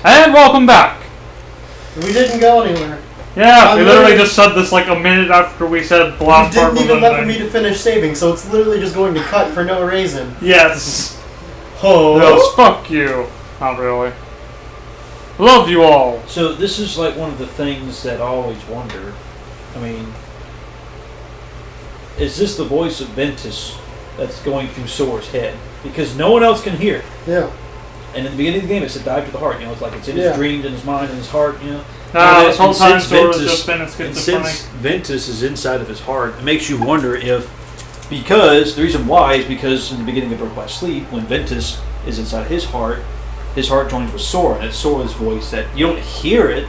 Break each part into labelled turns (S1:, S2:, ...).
S1: And welcome back.
S2: We didn't go anywhere.
S1: Yeah, we literally just said this like a minute after we said the last part.
S2: You didn't even let me to finish saving, so it's literally just going to cut for no reason.
S1: Yes.
S2: Oh.
S1: Yes, fuck you. Not really. Love you all.
S3: So this is like one of the things that I always wonder. I mean, is this the voice of Ventus that's going through Sora's head? Because no one else can hear.
S2: Yeah.
S3: And in the beginning of the game, it said dive to the heart. You know, it's like it's in his dreams, in his mind, in his heart. You know.
S1: This whole time Sora's just been schizophrenic.
S3: Since Ventus is inside of his heart, it makes you wonder if, because the reason why is because in the beginning of Birth by Sleep, when Ventus is inside his heart joins with Sora, and it's Sora's voice that you don't hear it,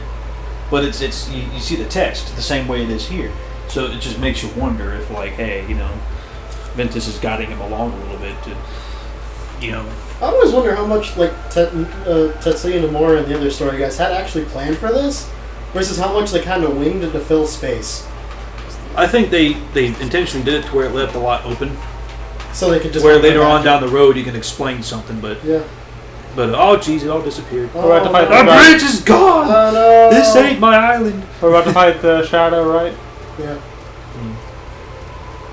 S3: but it's you see the text the same way it is here. So it just makes you wonder if, like, hey, you know, Ventus is guiding him along a little bit to, you know.
S2: I always wonder how much like Tetsuya Nomura and the other story guys had actually planned for this, versus how much they kind of winged it to fill space.
S3: I think they intentionally did it to where it left a lot open,
S2: so they could just
S3: where later on down the road you can explain something, but
S2: yeah.
S3: But oh jeez, it all disappeared.
S1: We're about to fight
S3: the bridge is gone.
S2: Oh no!
S3: This ain't my island.
S1: We're about to fight the Shadow, right?
S2: Yeah.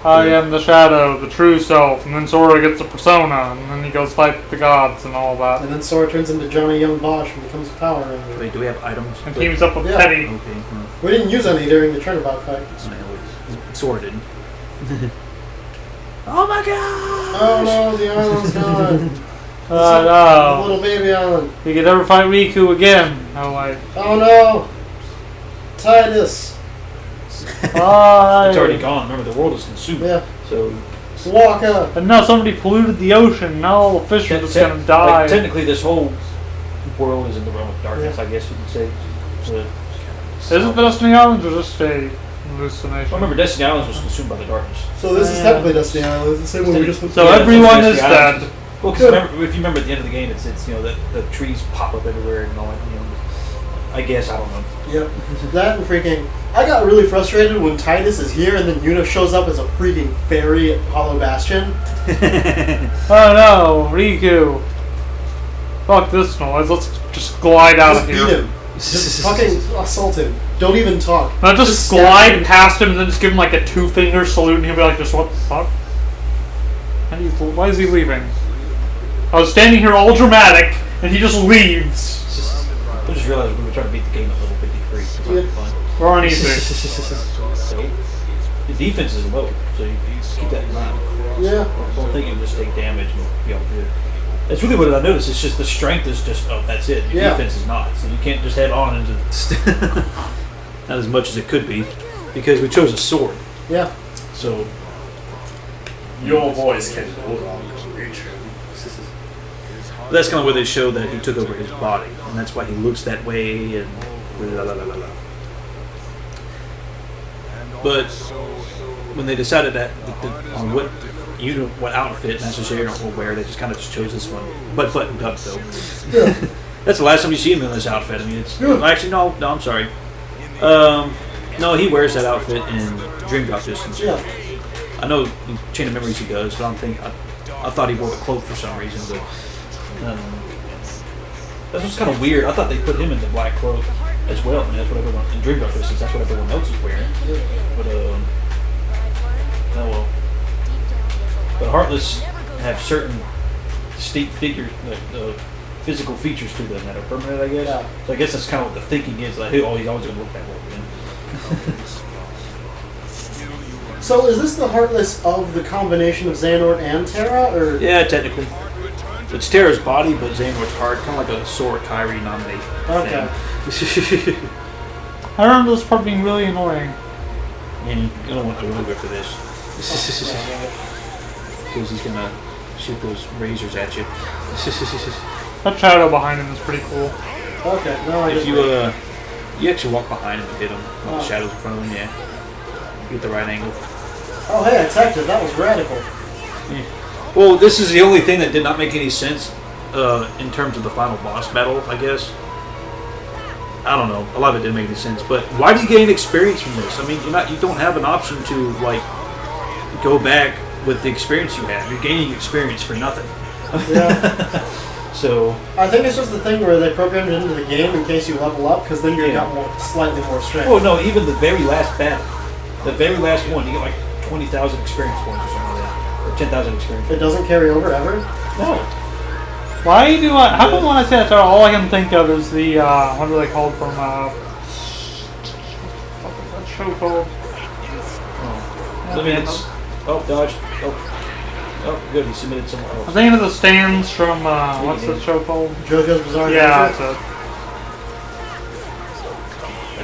S1: I am the Shadow, the true self, and then Sora gets a persona, and then he goes fight the gods and all that.
S2: And then Sora turns into Johnny Young Bosch and becomes a Power Ranger.
S3: Wait, do we have items?
S1: And teams up with Teddy.
S3: Okay.
S2: We didn't use any during the turnabout fight.
S3: Sora didn't. Oh my god!
S2: Oh no, the island's gone.
S1: No.
S2: The little baby island.
S1: We could never fight Riku again. I'm like,
S2: oh no! Titus!
S3: It's already gone. Remember, the world is consumed.
S2: Yeah.
S3: So.
S2: Waka!
S1: And now somebody polluted the ocean. Now all the fish are just gonna die.
S3: Like, technically, this whole world is in the realm of darkness, I guess you could say.
S1: Is it Destiny Islands or just a hallucination?
S3: I remember Destiny Islands was consumed by the darkness.
S2: So this is technically Destiny Islands. It's the same one we just went
S1: So
S2: through.
S1: everyone is dead.
S3: Well, because if you remember at the end of the game, it's you know the trees pop up everywhere and all that. You know, I guess I don't know.
S2: Yep. That and freaking. I got really frustrated when Titus is here and then Yuna shows up as a freaking fairy at Hollow Bastion.
S1: Oh no, Riku. Fuck this noise. Let's just glide out of here.
S2: Just beat him. Just fucking assault him. Don't even talk.
S1: Now just glide past him and then just give him like a 2-finger salute and he'll be like, just what the fuck? Why is he leaving? I was standing here all dramatic and he just leaves.
S3: I just realized we were trying to beat the game at level 53.
S2: Yeah.
S1: We're on easy.
S3: So, the defense is low, so you keep that in mind.
S2: Yeah.
S3: I don't think you can just take damage and be all good. That's really what I noticed. It's just the strength is just, that's it. Your defense is not. So you can't just head on into not as much as it could be, because we chose a sword.
S2: Yeah.
S3: So
S4: your voice can no longer reach him.
S3: That's kind of where they show that he took over his body, and that's why he looks that way, and la la la la la. But when they decided that on what outfit necessarily will wear, they just kind of just chose this one, butt buttoned up though.
S2: Yeah.
S3: That's the last time you see him in this outfit. I mean, it's actually no, I'm sorry. No, he wears that outfit in Dream Drop Distance.
S2: Yeah.
S3: I know in Chain of Memories he does, but I thought he wore the cloak for some reason, but. That was kind of weird. I thought they put him in the black cloak as well. I mean, that's what everyone in Dream Drop Distance. That's what everyone else is wearing. But oh well. But Heartless have certain distinct figures, physical features to them that are permanent, I guess.
S2: Yeah.
S3: So I guess that's kind of what the thinking is. Like, oh, he's always going to look that way.
S2: So is this the Heartless of the combination of Xehanort and Terra, or?
S3: Yeah, technically. It's Terra's body, but Xehanort's heart, kind of like a Sora Kyrie nominee.
S2: Okay.
S1: I remember this part being really annoying.
S3: And you don't want to go for this. Because he's going to shoot those razors at you.
S1: That shadow behind him is pretty cool.
S2: Okay, no, I
S3: If
S2: just
S3: you actually walk behind him and hit him, while the shadow's in front of him, yeah. You get the right angle.
S2: Oh, hey, I teched it. That was radical.
S3: Yeah. Well, this is the only thing that did not make any sense in terms of the final boss battle, I guess. I don't know. A lot of it didn't make any sense. But why do you gain experience from this? I mean, you don't have an option to like go back with the experience you have. You're gaining experience for nothing.
S2: Yeah.
S3: So
S2: I think it's just the thing where they programmed it into the game in case you level up, because then you got slightly more strength.
S3: oh no, even the very last battle, the very last one, you get like 20,000 experience points or something like that, or 10,000 experience.
S2: It doesn't carry over ever.
S3: No.
S1: Why do I? How come when I say that, all I can think of is the what are they called from? What was that show called?
S3: I mean, it's dodge. Oh, good. He submitted somewhere
S1: I'm
S3: else.
S1: thinking of the stands from what's the show called?
S2: JoJo's Bizarre
S1: Yeah,
S2: Adventure.
S1: that's it.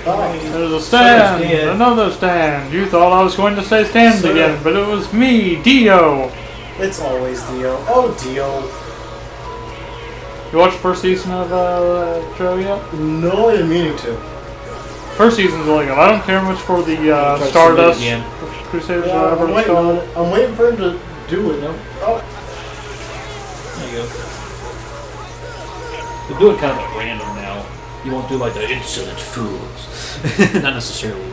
S2: Oh,
S1: There's a stand,
S3: stand.
S1: another stand. You thought I was going to say stand
S2: Sir.
S1: again, but it was me, Dio.
S2: it's always Dio. Oh, Dio.
S1: You watched the first season of show yet?
S2: No, I didn't meaning to.
S1: First season's really good. I don't care much for the
S3: Try to
S1: Stardust
S3: submit again.
S1: Crusaders.
S2: Yeah,
S1: whatever
S2: I'm
S1: it's
S2: waiting
S1: called.
S2: on it. I'm waiting for him to do it.
S3: No?
S2: Oh,
S3: There you go. They do it kind of at random now. You won't do like the insolent fools. Not necessarily.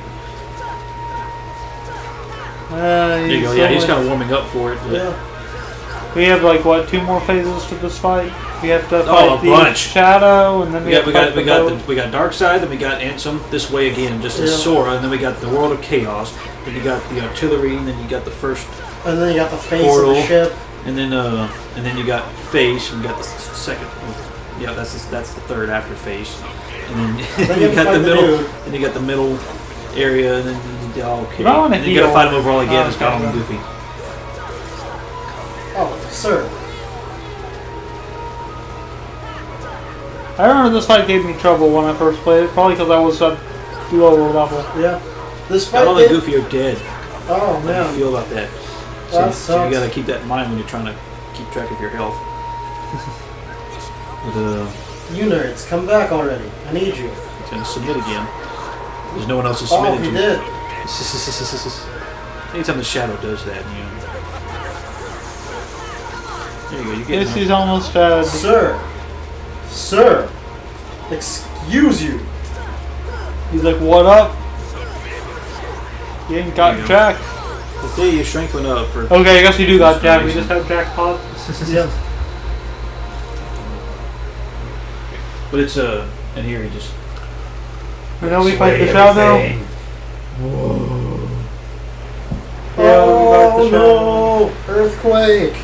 S3: There you go. Yeah, he's kind of warming up for it. But
S2: yeah.
S1: We have like what, 2 more phases to this fight? We have to
S3: Oh,
S1: fight
S3: a
S1: the
S3: bunch.
S1: Shadow, and then we have to fight the boat.
S3: we got Dark Side, then we got Ansem this way again, just as
S2: Yeah.
S3: Sora, and then we got the World of Chaos, then you got the Artillery, and then you got the first,
S2: And then you got the face
S3: Portal.
S2: of the ship.
S3: and then you got Face, and you got the second. Yeah, that's the third after Face, and then
S2: Then
S3: you
S2: you
S3: got
S2: fight
S3: the
S2: the
S3: middle,
S2: dude.
S3: and you got the middle area, and then okay,
S1: If I wanna
S3: and then you gotta
S1: heal-
S3: fight him over all again.
S1: Oh,
S3: It's Donald and
S1: okay.
S3: Goofy.
S2: Oh, sir.
S1: I remember this fight gave me trouble when I first played it, probably because I was a lower level.
S2: Yeah. This fight
S3: Donald and
S2: did-
S3: Goofy are dead.
S2: Oh,
S3: How do you
S2: man.
S3: feel about that?
S2: That
S3: So you
S2: sucks.
S3: gotta keep that in mind when you're trying to keep track of your health. But,
S2: You nerds, come back already. I need you.
S3: he's gonna submit again. There's no one else to
S2: Oh,
S3: submit
S2: he
S3: to.
S2: did.
S3: Anytime the shadow does that, you know. There you go. You
S1: This
S3: get
S1: is almost dead.
S2: Sir. Sir. Excuse you.
S1: He's like, what up? You ain't got
S3: There you go.
S1: Jack.
S3: the day your strength went up for.
S1: Okay, I guess you do got
S3: For
S1: Jack.
S3: some
S1: We just
S3: reason.
S1: have jackpot.
S2: Yeah.
S3: But it's and here he just.
S1: We know we fight the
S3: sway
S1: Shadow.
S3: everything.
S1: Yeah, we fight
S2: Oh
S1: the Shadow.
S2: no! Earthquake.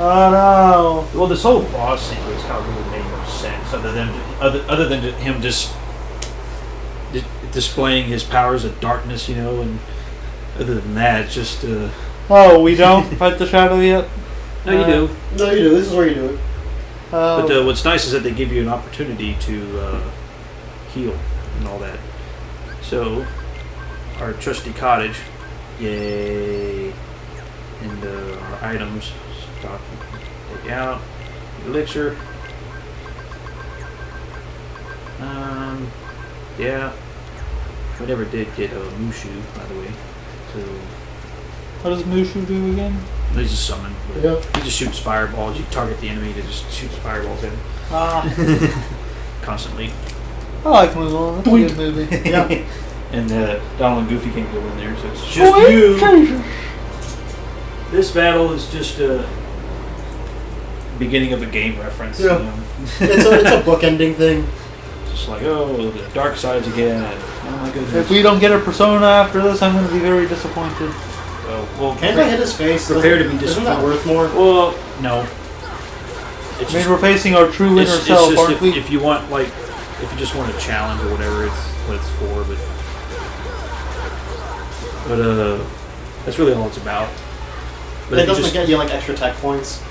S1: Oh
S3: Well, this whole boss sequence kind of really made no sense, other than him just displaying his powers of darkness, you know, and other than that, it's just.
S1: no! Oh, we don't fight the Shadow yet?
S3: No, you do.
S2: No, you do. This is where you do it.
S3: But what's nice is that they give you an opportunity to heal and all that. So, our trusty cottage, yay, and our items, stock, take out, elixir. Yeah, we never did get a Mushu, by the way. So,
S1: What does Mushu do again?
S3: he's just summon.
S2: Yeah.
S3: He just shoots fireballs. You target the enemy to just shoots fireballs at him constantly.
S1: I like Mulan. That's a good movie.
S2: Yeah.
S3: And Donald and Goofy can't go in there, so it's just you.
S1: Jesus.
S3: This battle is just a beginning of a game reference.
S2: Yeah.
S3: You know?
S2: It's a bookending thing.
S3: Just like, oh, the dark sides again. Oh my goodness.
S1: If we don't get a Persona after this, I'm going to be very disappointed.
S3: Well,
S2: Can't I hit his face?
S3: Prepare to be
S2: Isn't that
S3: disappointed.
S2: worth more?
S3: Well, no.
S1: I
S3: It's
S1: mean,
S3: just,
S1: we're facing our true inner
S3: it's
S1: self,
S3: just
S1: aren't we?
S3: if you want, like, if you just want a challenge or whatever, it's what it's for. But that's really all it's about. But
S2: It
S3: if you
S2: doesn't
S3: just-
S2: get you like extra tech points.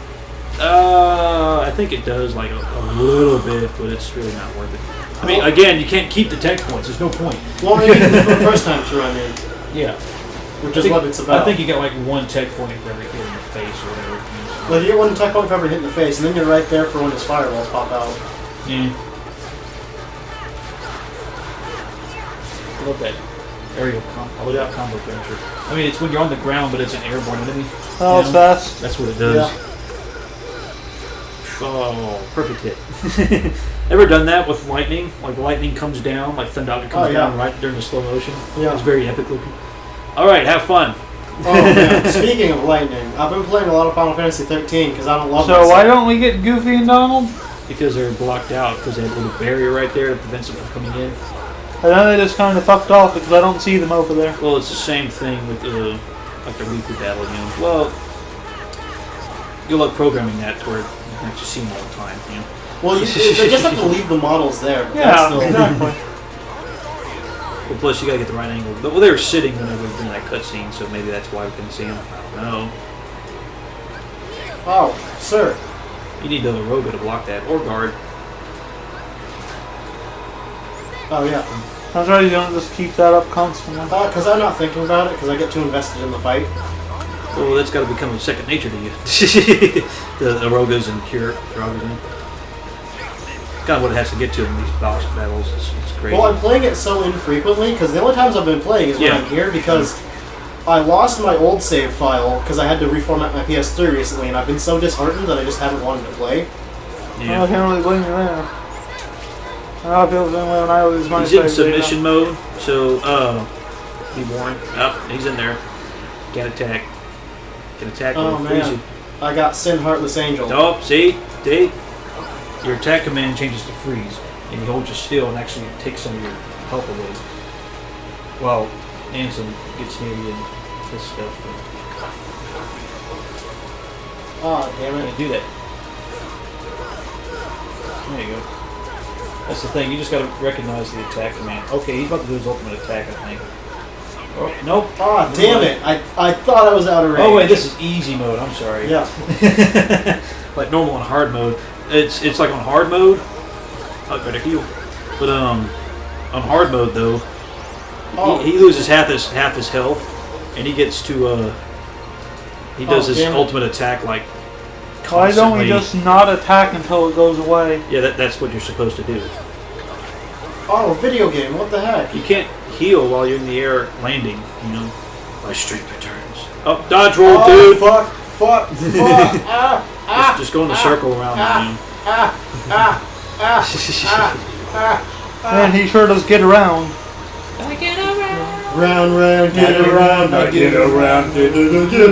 S3: I think it does, like a little bit, but it's really not worth it. I mean, again, you can't keep the tech points. There's no point.
S2: Well, I mean, for the first time through, I mean,
S3: Yeah.
S2: which is what it's about.
S3: I think you get like one tech point for every hit in the face or whatever.
S2: Well, you get one tech point if ever hit in the face, and then you're right there for when his fireballs pop out.
S3: Yeah. I love that aerial combo. I love that combo finisher. I mean, it's when you're on the ground, but it's an airborne enemy.
S1: Oh, it's fast.
S3: That's what it does.
S2: Yeah.
S3: Oh, perfect hit. Ever done that with lightning? Like lightning comes down, like Thunderdog comes
S2: Oh, yeah.
S3: down right during the slow motion.
S2: Yeah.
S3: It's very epic looking. All right, have fun.
S2: Oh man, speaking of lightning, I've been playing a lot of Final Fantasy 13 because I don't love
S1: So why don't we get Goofy and Donald?
S3: Because they're blocked out, because they have a little barrier right there that prevents them from coming in.
S1: And then they just kind of fucked off because I don't see them over there.
S3: Well, it's the same thing with like the weekly battle, you know. Well, good luck programming that to where you can actually see them all the time, you know.
S2: Well, they just have to leave the models there. But
S1: Yeah,
S2: that's still,
S1: exactly.
S3: Well, plus you gotta get the right angle. But well, they were sitting when they were doing that cutscene, so maybe that's why we couldn't see them. I don't know.
S2: Oh, sir.
S3: You need the other Roga to block that, or guard.
S2: Oh yeah.
S1: That's right, you don't just keep that up constantly.
S2: Because I'm not thinking about it because I get too invested in the fight.
S3: Well, that's got to become a second nature to you. the Rogas and Kiragas. Kind of what it has to get to in these boss battles. It's crazy.
S2: Well, I'm playing it so infrequently because the only times I've been playing is when I'm here because I lost my old save file because I had to reformat my PS3 recently and I've been so disheartened that I just haven't wanted to play.
S3: Yeah.
S1: Well, I can't really blame you there. I feel the same way when I lose my
S3: He's in
S1: save
S3: submission mode, so be warned. Oh, he's in there. Can't attack. Can attack
S2: Oh
S3: or freeze
S2: man,
S3: you.
S2: I got Sin Heartless Angel.
S3: Oh, see? Your attack command changes to freeze, and he holds you still and actually takes some of your health away. While Ansem gets near you and this stuff.
S2: Oh damn it.
S3: Can't do that. There you go. That's the thing, you just gotta recognize the attack command. Okay, he's about to do his ultimate attack, I think. Oh, nope.
S2: Ah, damn it. I thought I was out of range.
S3: Oh wait, this is easy mode, I'm sorry.
S2: Yeah.
S3: Like normal and hard mode. It's like on hard mode. Oh, better heal. But on hard mode though, he loses half his health, and he gets to he does his ultimate attack like
S1: Why don't we
S3: constantly.
S1: just not attack until it goes away?
S3: Yeah, that's what you're supposed to do.
S2: Oh, video game. What the heck?
S3: You can't heal while you're in the air landing, you know. My strength returns. Oh, dodge roll, dude!
S2: Fuck.
S3: Just go in the circle around him.
S1: And he sure does get around.
S2: Round, get around, I get around, get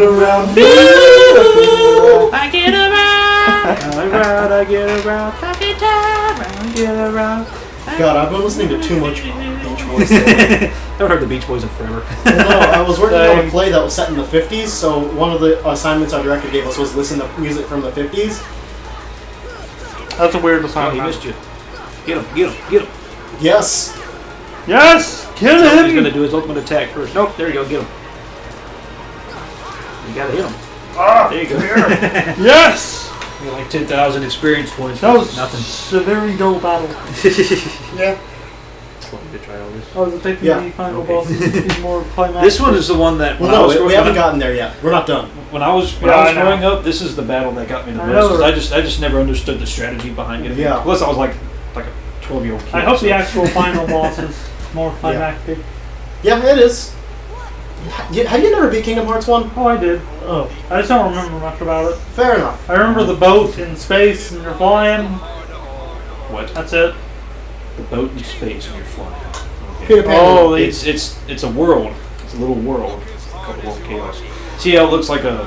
S2: around.
S3: I get around.
S2: God, I've been listening to too much Beach Boys lately.
S3: Haven't heard the Beach Boys in forever.
S2: No, I was working on a play that was set in the 50s, so one of the assignments our director gave us was listen to music from the 50s.
S1: That's a weird
S3: Oh, he
S1: assignment.
S3: missed you. Get him.
S2: Yes.
S1: Yes! Kill
S3: He's
S1: him!
S3: gonna do his ultimate attack first. Nope, there you go, get him. You gotta hit him.
S1: Ah,
S3: There you go.
S1: yes!
S3: You got like 10,000 experience points.
S1: That was
S3: nothing.
S1: a very dull battle.
S2: Yeah.
S3: Welcome to try all this.
S1: I was thinking
S2: Yeah.
S1: the final
S3: Okay.
S1: boss is more climatic.
S3: This one is the one that when I
S2: Well,
S3: was
S2: no, we
S3: growing
S2: haven't
S3: up,
S2: gotten there yet. We're not done.
S3: when I was
S1: Yeah, I know.
S3: growing up, this is the battle that got me the
S1: I
S3: most. 'Cause
S1: know.
S3: I just never understood the strategy behind it.
S2: Yeah.
S3: Plus, I was like a 12-year-old kid.
S1: I hope
S3: so-
S1: the actual final boss is more climactic.
S2: Yeah, it is. Have you never beat Kingdom Hearts 1?
S1: Oh, I did.
S2: Oh,
S1: I just don't remember much about it.
S2: fair enough.
S1: I remember the boat in space and you're flying.
S3: What?
S1: That's it.
S3: The boat in space and you're flying. Okay.
S2: Peter Pan.
S1: Oh,
S3: It's a world. It's a little world called World Chaos. See how it looks like a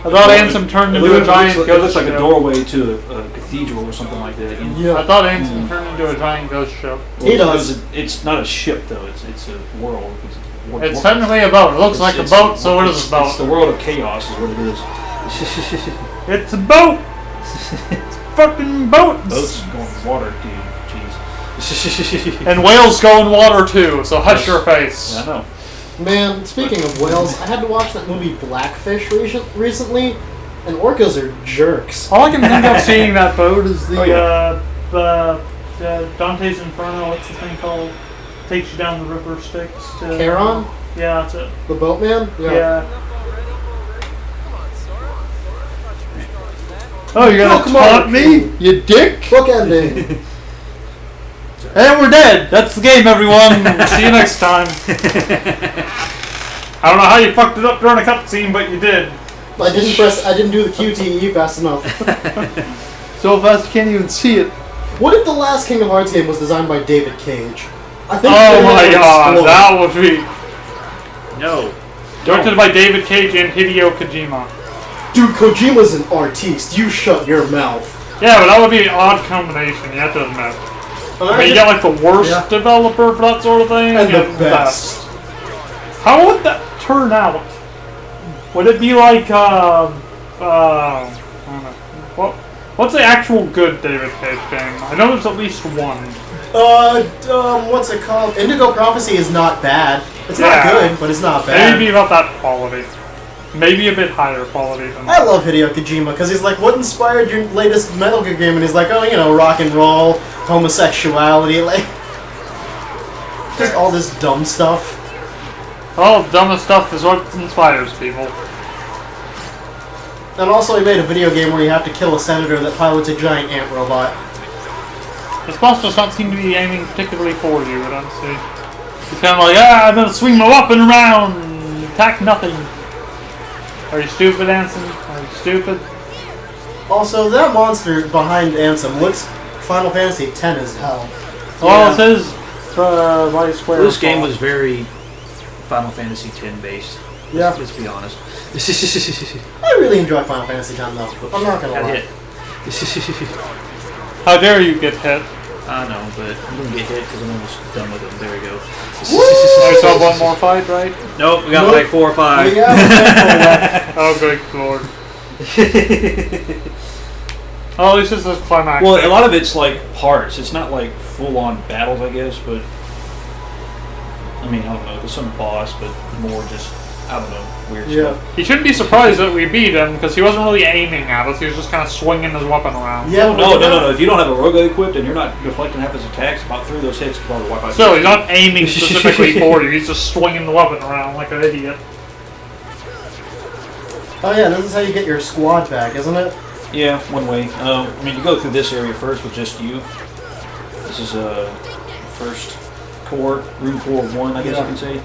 S1: I thought Ansem turned into a giant
S3: It
S1: ghost
S3: looks like a
S1: ship.
S3: doorway to a cathedral or something like that. You know?
S1: I thought Ansem turned into a giant ghost ship.
S2: He does.
S3: It's not a ship though. It's a world.
S1: It's technically a boat. It looks like a boat, so it is a boat.
S3: It's the world of chaos, is what it is.
S1: It's a boat! It's fucking boats!
S3: Boats going in water, dude. Jeez.
S1: And whales go in water too, so hush your face.
S3: I know.
S2: Man, speaking of whales, I had to watch that movie Blackfish recently, and orcas are jerks.
S1: All I can think of seeing that boat is the,
S3: Oh,
S1: Dante's Inferno, what's the thing called? Takes you down the river Styx to...
S2: Charon?
S1: Yeah, that's it.
S2: The boatman?
S1: Yeah. Oh, you're gonna
S2: come on,
S1: taunt me? You dick?
S2: Book ending.
S1: And we're dead. That's the game, everyone. See you next time. I don't know how you fucked it up during a cutscene, but you did.
S2: I didn't do the QTE fast enough.
S1: So fast you can't even see it.
S2: What if the last Kingdom Hearts game was designed by David Cage? I think
S1: Oh
S2: the
S1: my
S2: internet would
S1: god,
S2: explode.
S1: that would be...
S3: No.
S1: Directed by David Cage and Hideo Kojima.
S2: Dude, Kojima's an artiste. You shut your mouth.
S1: Yeah, but that would be an odd combination, you have to admit. I mean, you get like the worst developer for that sort of thing,
S2: and the best.
S1: How would that turn out? Would it be like, I don't know. What's the actual good David Cage game? I know there's at least one.
S2: What's it called? Indigo Prophecy is not bad. It's not good, but it's not bad.
S1: Maybe about that quality. Maybe a bit higher quality than that.
S2: I love Hideo Kojima because he's like, what inspired your latest Metal Gear game? And he's like, oh, you know, rock and roll, homosexuality, like, just all this dumb stuff.
S1: All dumbest stuff is what inspires people.
S2: And also he made a video game where you have to kill a senator that pilots a giant ant robot.
S1: His boss does not seem to be aiming particularly for you, I don't see. He's kind of like, I'm gonna swing my weapon around, attack nothing. Are you stupid, Ansem? Are you stupid?
S2: Also, that monster behind Ansem looks Final Fantasy X as hell.
S1: Well, it says by Square.
S3: This game was very Final Fantasy X based.
S2: Yeah.
S3: Let's be honest.
S2: I really enjoy Final Fantasy X though. I'm not gonna lie.
S1: How dare you get hit?
S3: I know, but I'm gonna get hit because I'm almost done with him. There we go.
S1: I saw one more fight, right?
S3: Nope, we got like 4 or 5.
S1: Oh, good lord. Oh, at least this is climax.
S3: Well, a lot of it's like parts. It's not like full-on battles, I guess, but I mean, I don't know. There's some boss, but more just, I don't know, weird stuff.
S1: He shouldn't be surprised that we beat him because he wasn't really aiming at us. He was just kind of swinging his weapon around.
S2: Yeah,
S3: no. If you don't have a rogue equipped and you're not deflecting half his attacks, about 3 of those hits can probably wipe out.
S1: So he's not aiming specifically for you. He's just swinging the weapon around like an idiot.
S2: Oh yeah, this is how you get your squad back, isn't it?
S3: Yeah, one way. I mean, you go through this area first with just you. This is first core, room core 1, I guess you can say.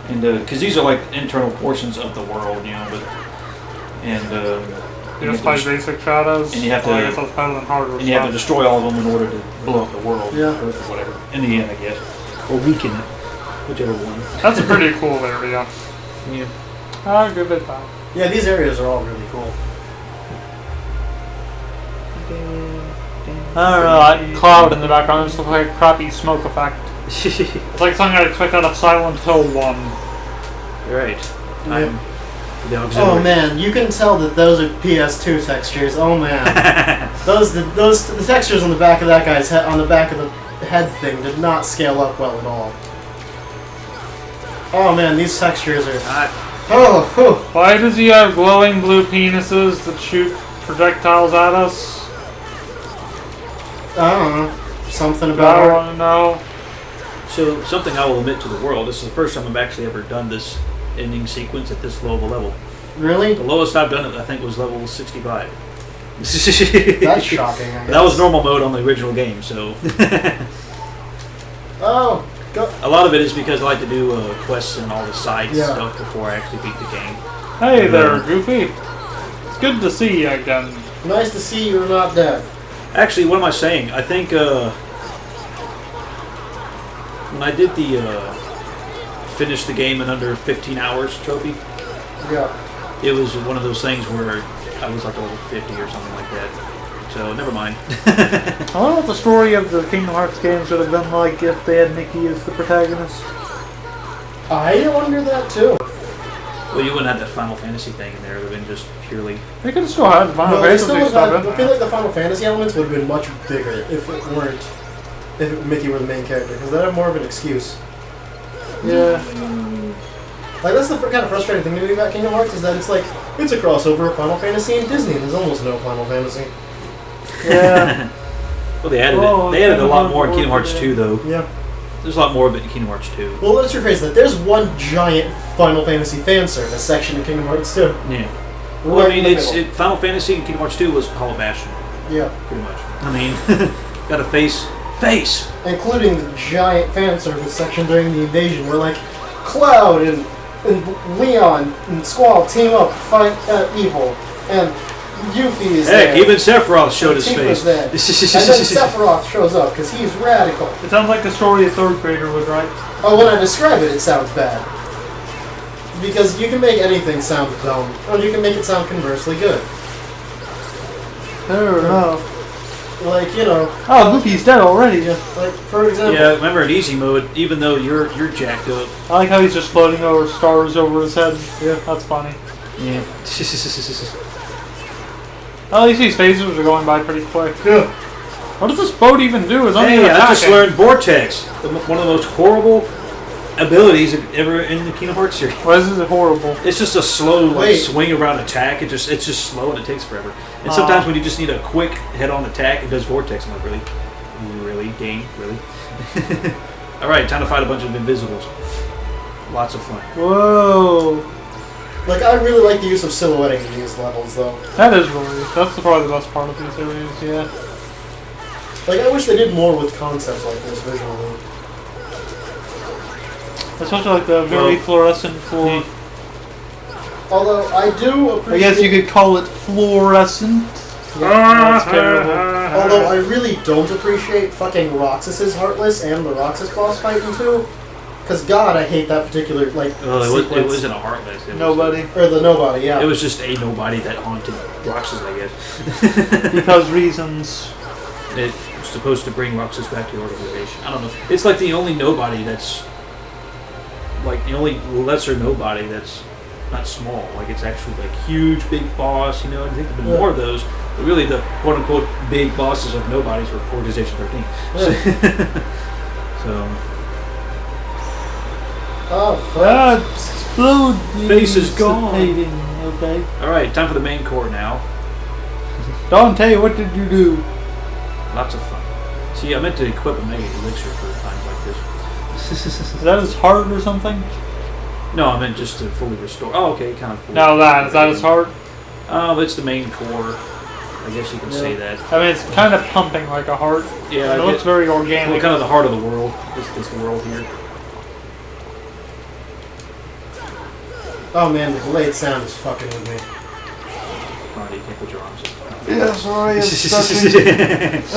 S3: And because these are like internal portions of the world, you know,
S1: You just fight basic shadows.
S3: And you have to.
S1: I guess that's better than harder.
S3: And you have to destroy all of them in order to blow up the world,
S2: Yeah.
S3: Earth or whatever. In the end, I guess, or weaken it, whichever one.
S1: That's a pretty cool area.
S3: Yeah.
S1: Good bit time.
S2: Yeah, these areas are all really cool.
S1: I don't know, that cloud in the background just looks like a crappy smoke effect. It's like something I'd expect out of Silent Hill 1.
S3: Right. Time for the auxiliary.
S2: Oh man, you can tell that those are PS2 textures. Oh man, the textures on the back of that guy's head, on the back of the head thing, did not scale up well at all. Oh man, these textures are. Oh.
S1: Why does he have glowing blue penises that shoot projectiles at us?
S2: I don't know. Something
S1: I
S2: about
S1: don't
S2: her.
S1: want to know.
S3: So, something I will admit to the world, this is the first time I've actually ever done this ending sequence at this low of a level.
S2: Really?
S3: The lowest I've done it, I think, was level 65.
S2: That's shocking. I guess.
S3: That was normal mode on the original game, so...
S2: Oh, go.
S3: A lot of it is because I like to do quests and all the side
S2: Yeah.
S3: stuff before I actually beat the game.
S1: Hey there, Goofy. It's good to see you again.
S2: Nice to see you're not dead.
S3: Actually, what am I saying? I think when I did the finish the game in under 15 hours trophy,
S2: Yeah.
S3: it was one of those things where I was like a level 50 or something like that. So, never mind.
S1: I wonder what the story of the Kingdom Hearts games would have been like if they had Mickey as the protagonist.
S2: I wonder that too.
S3: Well, you wouldn't have that Final Fantasy thing in there. It would have been just purely...
S1: They could have still had Final
S2: No, they
S1: Fantasy
S2: still would
S1: stuff
S2: have.
S1: in
S2: I feel
S1: there.
S2: like the Final Fantasy elements would have been much bigger if it weren't. If Mickey were the main character, because that'd have more of an excuse.
S1: Yeah.
S2: Like, that's the kind of frustrating thing to me about Kingdom Hearts, is that it's like, it's a crossover of Final Fantasy and Disney, and there's almost no Final Fantasy.
S1: Yeah.
S3: Well, they added it. They added a lot more in Kingdom Hearts 2, though.
S2: Yeah.
S3: There's a lot more of it in Kingdom Hearts 2.
S2: Well, let's rephrase that. There's one giant Final Fantasy fan service section in Kingdom Hearts 2.
S3: Yeah.
S2: Right
S3: Well, I mean,
S2: in the middle.
S3: Final Fantasy and Kingdom Hearts 2 was Hollow Bastion,
S2: Yeah.
S3: pretty much. I mean, got a face.
S2: Including the giant fan service section during the invasion, where, like, Cloud and Leon and Squall team up to fight evil, and Yuffie is there.
S3: Heck, even Sephiroth showed his
S2: Tifa's
S3: face.
S2: there. And then Sephiroth shows up, because he's radical.
S1: It sounds like the story a third grader would write.
S2: Oh, when I describe it, it sounds bad. Because you can make anything sound dumb, or you can make it sound conversely good.
S1: I don't know.
S2: Like, you know...
S1: Oh, Goofy's dead already.
S2: Like, for example...
S3: Yeah, remember in easy mode, even though you're jacked up.
S1: I like how he's just floating over stars over his head.
S2: Yeah.
S1: That's funny.
S3: Yeah.
S1: At least these phasers are going by pretty quick.
S2: Yeah.
S1: What does this boat even do? It's only
S3: Hey, I just
S1: attacking.
S3: learned Vortex. One of the most horrible abilities ever in the Kingdom Hearts series.
S1: Why is it horrible?
S3: It's just a slow like
S2: Wait.
S3: swing around attack. It's just slow and it takes forever. And sometimes when you just need a quick head-on attack, it does Vortex. I'm like, really, game, really. All right, time to fight a bunch of Invisibles. Lots of fun.
S1: Whoa.
S2: Like, I really like the use of silhouetting in these levels, though.
S1: That is really... That's probably the best part of these areas, yeah.
S2: Like, I wish they did more with concepts like this visually.
S1: Especially like the very fluorescent floor.
S2: Although, I do appreciate...
S1: I guess you could call it fluorescent. That's terrible.
S2: Although, I really don't appreciate fucking Roxas's Heartless and the Roxas boss fight in 2. Because, God, I hate that particular, like,
S3: It
S2: sequence.
S3: wasn't a Heartless. It was
S1: Nobody.
S2: Or the Nobody, yeah.
S3: It was just a nobody that haunted Roxas, I guess.
S1: Because reasons.
S3: It was supposed to bring Roxas back to the organization. I don't know. It's like the only nobody that's... Like, the only lesser nobody that's not small. Like, it's actually, like, huge, big boss, you know. I think there've been more of those. But really, the quote-unquote big bosses of nobodies were Organization 13. So...
S2: Oh, fuck.
S1: Ah, explode.
S3: Face is gone.
S1: Okay.
S3: Alright, time for the main core now.
S1: Dante, what did you do?
S3: Lots of fun. See, I meant to equip a Mega Elixir for times like this.
S1: Is that his heart or something?
S3: No, I meant just to fully restore. Oh, okay, kind of fully.
S1: No, is that his heart?
S3: Oh, it's the main core. I guess you can say that.
S1: I mean, it's kind of pumping like a heart.
S3: Yeah,
S1: It looks very organic.
S3: well, kind of the heart of the world. This world here.
S2: Oh man, the delayed sound is fucking with me.
S3: Oh, you can't put your arms up.
S1: Yeah, sorry, it's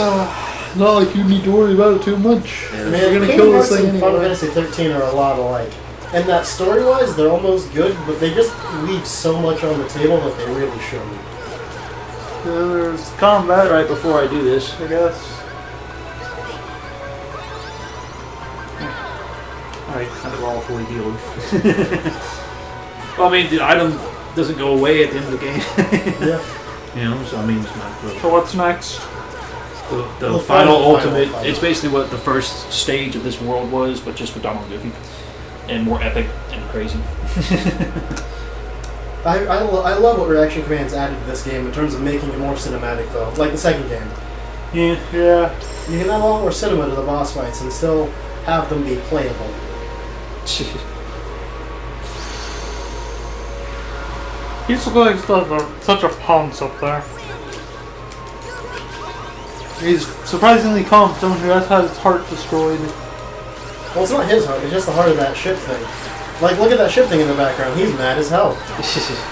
S1: not like you need to worry about it too much.
S2: Man,
S1: We're gonna
S2: Kingdom
S1: kill
S2: Hearts
S1: this thing
S2: and Final
S1: anyway.
S2: Fantasy 13 are a lot alike. And that story-wise, they're almost good, but they just leave so much on the table that they really shouldn't.
S1: There's combat,
S3: Right before I do this,
S1: I guess.
S3: alright, now that we're all fully healed. Well, I mean, the item doesn't go away at the end of the game.
S2: Yeah.
S3: You know, so I mean, it's not good.
S1: So what's next?
S3: The final ultimate. It's basically what the first stage of this world was, but just with Donald and Goofy. And more epic and crazy.
S2: I love what reaction commands added to this game in terms of making it more cinematic, though. Like the second game.
S1: Yeah.
S2: You can add a lot more cinema to the boss fights and still have them be playable.
S1: He just looks like such a ponce up there. He's surprisingly calm for someone who has had his heart destroyed.
S2: Well, it's not his heart, it's just the heart of that ship thing. Like, look at that ship thing in the background. He's mad as hell.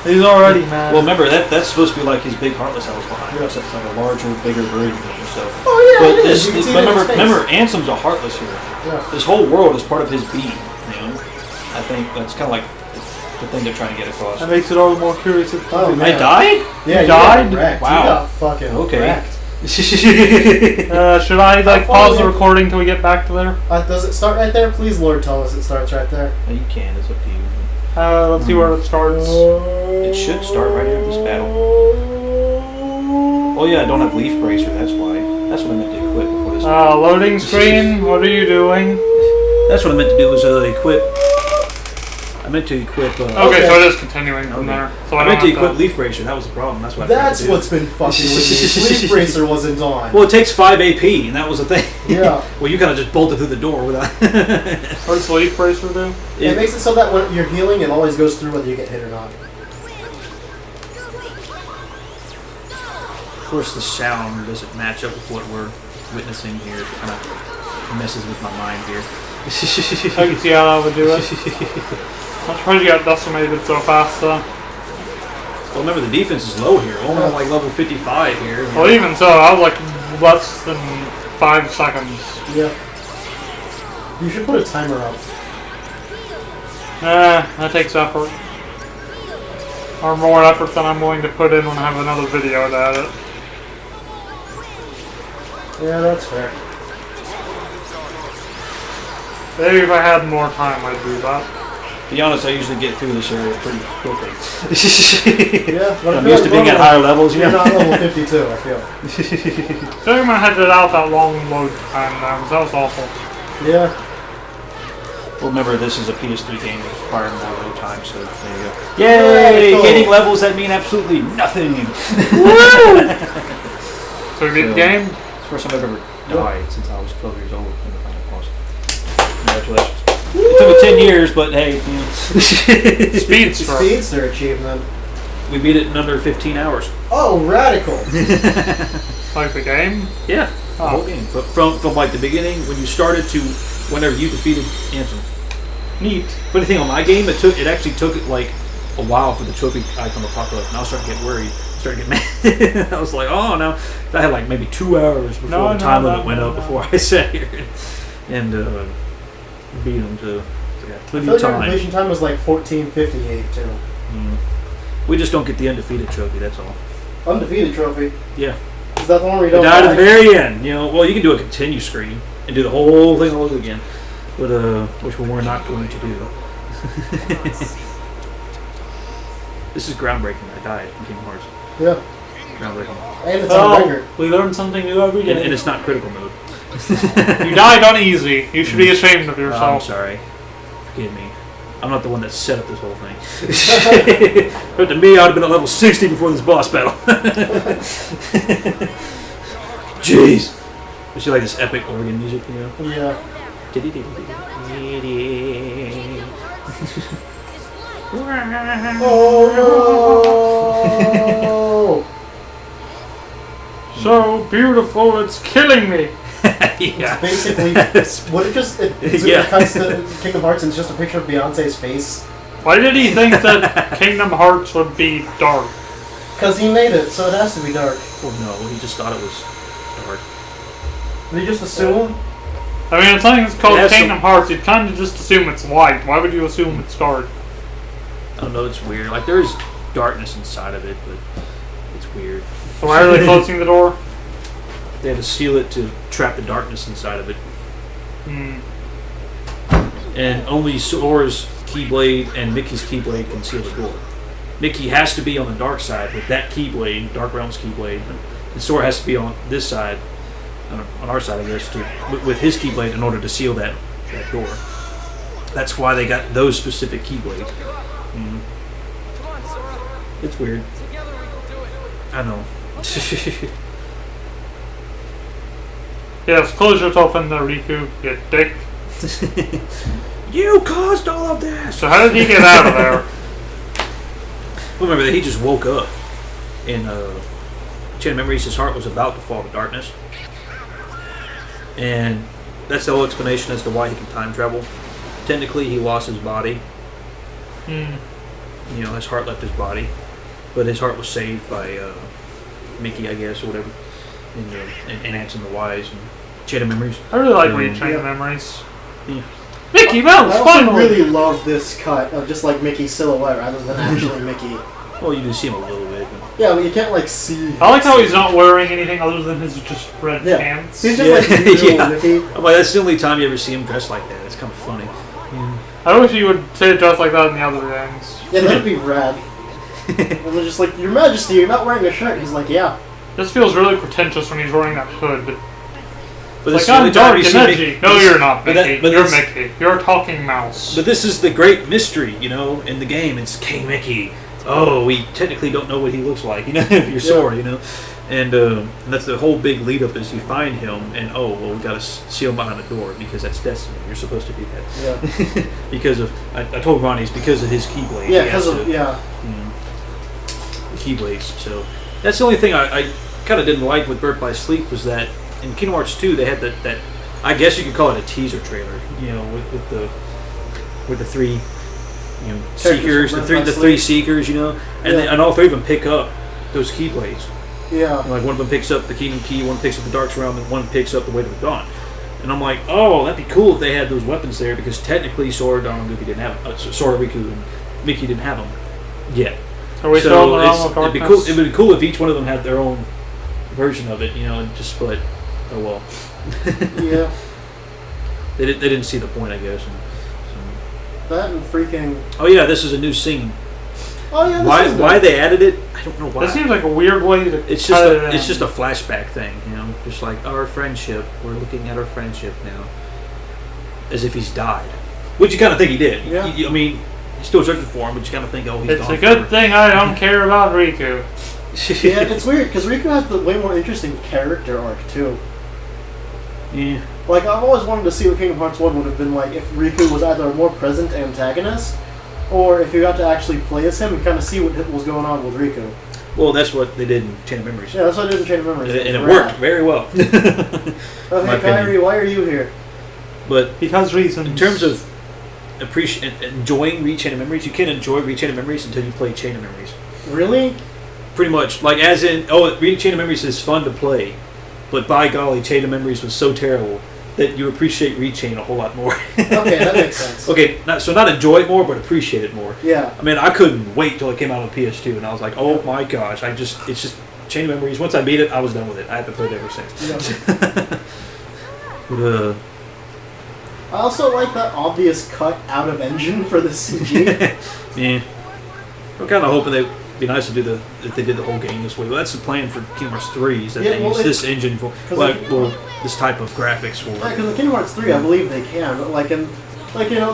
S1: He's already mad.
S3: Well, remember, that's supposed to be like his big Heartless that was behind us. It's like a larger, bigger version of himself.
S2: Oh, yeah,
S3: But
S2: it is. You can see it in his face.
S3: remember, Ansem's a Heartless here.
S2: Yeah.
S3: This whole world is part of his being, you know? I think that's kind of like the thing they're trying to get across.
S1: That makes it all the more curious.
S2: Oh,
S3: I
S2: man.
S3: died?
S2: Yeah,
S1: You
S2: got
S1: died?
S2: wrecked.
S3: Wow.
S2: You got fucking
S3: Okay.
S2: wrecked.
S1: Should I like pause the recording till we get back to there?
S2: Does it start right there? Please, Lord, tell us it starts right there.
S3: You can, it's up to you.
S1: Let's see where it starts.
S3: It should start right here in this battle. Oh yeah, I don't have Leaf Bracer, that's why. That's what I meant to equip before this.
S1: Loading screen, what are you doing?
S3: That's what I meant to do was equip. I meant to equip.
S1: Okay, so it is continuing from there. So
S3: I
S1: don't
S3: meant to
S1: have
S3: equip Leaf Bracer. That was the problem. That's what. I
S2: That's
S3: forgot to do.
S2: what's been fucking with me. Leaf Bracer wasn't on.
S3: Well, it takes 5 AP, and that was the thing.
S2: Yeah.
S3: Well, you kind of just bolted through the door without.
S1: What does Leaf Bracer do?
S2: It makes it so that when you're healing, it always goes through whether you get hit or not.
S3: Of course, the sound doesn't match up with what we're witnessing here. It kind of messes with my mind here.
S1: I can see how that would do it. I'm surprised you got decimated so fast, though.
S3: Well, remember the defense is low here. Only on like level 55 here.
S1: Well, even so, I was like less than 5 seconds.
S2: Yeah. You should put a timer up.
S1: That takes effort. Or more effort than I'm willing to put in when I have another video to edit.
S2: Yeah, that's fair.
S1: Maybe if I had more time, I'd do that.
S3: To be honest, I usually get through this area pretty quickly.
S2: Yeah, but
S3: I'm used to being at higher levels, you
S2: You're
S3: know?
S2: not level 52, I feel.
S1: I think I'm gonna head it out that long load time now, because that was awful.
S2: Yeah.
S3: Well, remember, this is a PS3 game that requires more load time, so there you go.
S2: Yay!
S3: Yay! Gaining levels that mean absolutely nothing!
S1: So good game?
S3: It's the first time I've ever died since I was 12 years old in the final boss. Congratulations. It took me 10 years, but hey, you know.
S1: Speedster.
S2: Speedster achievement.
S3: We beat it in under 15 hours.
S2: Oh, radical!
S1: Like the game?
S3: Yeah, the whole game. But from like the beginning, when you started to whenever you defeated Ansem.
S1: Neat.
S3: Funny thing on my game, it actually took it like a while for the trophy icon to pop up, and I was starting to get worried, starting to get mad. I was like, oh no, I had like maybe 2 hours before the time limit went up before I sat here and beat him to plenty of
S2: Your
S3: time.
S2: completion time was like 14:58 too.
S3: We just don't get the undefeated trophy. That's all.
S2: Undefeated trophy.
S3: Yeah.
S2: Is that the one where you
S3: We
S2: don't
S3: died at
S2: die?
S3: the very end. You know, well, you can do a continue screen and do the whole thing all over again, but which we're not going to do. This is groundbreaking. I died in Kingdom Hearts.
S2: Yeah.
S3: Groundbreaking.
S2: And it's on record.
S1: We learn something new every day.
S3: And it's not critical mode.
S1: You died on easy. You should be ashamed of
S3: I'm
S1: yourself.
S3: sorry. Forgive me. I'm not the one that set up this whole thing. But to me, I'd have been at level 60 before this boss battle. Jeez. I see like this epic organ music, you know?
S2: Yeah. Oh
S1: So beautiful, it's killing me.
S3: Yeah.
S2: Basically, what it just it cuts to Kingdom Hearts and it's just a picture of Beyonce's face.
S1: Why did he think that Kingdom Hearts would be dark?
S2: Because he made it, so it has to be dark.
S3: Well, no, he just thought it was dark.
S2: Did he just assume?
S1: I mean, it's something that's called
S3: It has
S1: Kingdom Hearts. You kind of just assume it's light. Why would you assume it's dark?
S3: I don't know, it's weird. Like, there's darkness inside of it, but it's weird.
S1: So why are they closing the door?
S3: They had to seal it to trap the darkness inside of it. And only Sora's Keyblade and Mickey's Keyblade can seal the door. Mickey has to be on the dark side with that Keyblade, Dark Realm's Keyblade, and Sora has to be on this side, on our side, I guess, with his Keyblade in order to seal that door. That's why they got those specific Keyblades. It's weird. I know.
S1: Yes, close yourself in there, Riku, you dick.
S3: You caused all of this!
S1: So how did he get out of there?
S3: Remember that he just woke up in Chain of Memories. His heart was about to fall to darkness, and that's the whole explanation as to why he can time travel. Technically, he lost his body. You know, his heart left his body, but his heart was saved by Mickey, I guess, or whatever, and Ansem the Wise and Chain of Memories.
S1: I really like reading Chain of Memories.
S3: Yeah.
S1: Mickey Mouse,
S2: I also
S1: finally!
S2: really love this cut of just like Mickey's silhouette rather than actually Mickey.
S3: Well, you do see him a little bit. But
S2: Yeah, but you can't like see.
S1: I like how he's not wearing anything other than his just red
S2: Yeah.
S1: pants.
S2: He's just like usual
S3: Yeah.
S2: Mickey.
S3: I'm like, that's the only time you ever see him dressed like that. It's kind of funny.
S1: I wish you would say it just like that in the other games.
S2: Yeah, that'd be rad. And they're just like, Your Majesty, you're not wearing a shirt. He's like, yeah.
S1: This feels really pretentious when he's wearing that hood.
S3: But
S1: Like,
S3: it's the
S1: I'm
S3: only time
S1: dark
S3: you
S1: and
S3: see
S1: edgy.
S3: Mickey.
S1: No, you're not,
S3: But that-
S1: Mickey.
S3: but
S1: You're
S3: that's-
S1: Mickey. You're a talking mouse.
S3: But this is the great mystery, you know, in the game. It's King Mickey. Oh, we technically don't know what he looks like, you know, if you're Sora, you know. And that's the whole big lead up is you find him, and oh, well, we got to seal him behind the door because that's destiny. You're supposed to do that.
S2: Yeah.
S3: Because of, I told Ronnie, it's because of his Keyblade.
S2: Yeah,
S3: He has
S2: because of,
S3: to-
S2: yeah.
S3: the Keyblades. So that's the only thing I kind of didn't like with Birth by Sleep was that in Kingdom Hearts 2 they had that I guess you could call it a teaser trailer, you know, with the three, you know, seekers,
S2: from
S3: the
S2: Birth by
S3: three
S2: Sleep.
S3: seekers, you know, and
S2: Yeah.
S3: and all three of them pick up those Keyblades.
S2: Yeah.
S3: Like one of them picks up the Kingdom Key, one picks up the Dark Realm, and one picks up the Weight of the Dawn. And I'm like, oh, that'd be cool if they had those weapons there because technically Sora, Donald, Goofy didn't have them. Sora, Riku, and Mickey didn't have them yet.
S1: Are we still in the realm of
S3: it'd be
S1: darkness?
S3: cool. It would be cool if each one of them had their own version of it, and just but oh well.
S2: Yeah.
S3: They didn't see the point, I guess.
S2: That and freaking.
S3: Oh yeah, this is a new scene.
S2: Oh yeah.
S3: Why they added it? I don't know why.
S1: That seems like a weird way to.
S3: It's just a flashback thing, just like our friendship. We're looking at our friendship now, as if he's died, which you kind of think he did.
S2: Yeah.
S3: I mean, you're still searching for him, but you kind of think, oh, he's
S1: It's
S3: gone.
S1: a good thing I don't care about Riku.
S2: Yeah, it's weird because Riku has the way more interesting character arc too.
S3: Yeah.
S2: Like I've always wanted to see what Kingdom Hearts 1 would have been like if Riku was either a more present antagonist, or if you got to actually play as him and kind of see what was going on with Riku.
S3: Well, that's what they did in Chain of Memories.
S2: Yeah, that's what I did in Chain of Memories.
S3: And it worked very well.
S2: Oh, hey, Kyrie, why are you here?
S3: But
S1: Because reasons.
S3: in terms of enjoying Chain of Memories, you can't enjoy Chain of Memories until you play Chain of Memories.
S2: Really?
S3: Pretty much. Like, as in, Chain of Memories is fun to play, but by golly, Chain of Memories was so terrible that you appreciate Rechain a whole lot more.
S2: Okay, that makes sense.
S3: Okay, not enjoy it more, but appreciate it more.
S2: Yeah.
S3: I mean, I couldn't wait till it came out on PS2, and I was like, oh my gosh, it's just Chain of Memories. Once I beat it, I was done with it. I haven't played it ever since.
S2: Yeah.
S3: But,
S2: I also like that obvious cut out of engine for the CG.
S3: yeah. I'm kind of hoping it'd be nice to do if they did the whole game this way. Well, that's the plan for Kingdom Hearts 3, is that they use this engine for, this type of graphics for.
S2: Yeah, because in Kingdom Hearts 3, I believe they can, but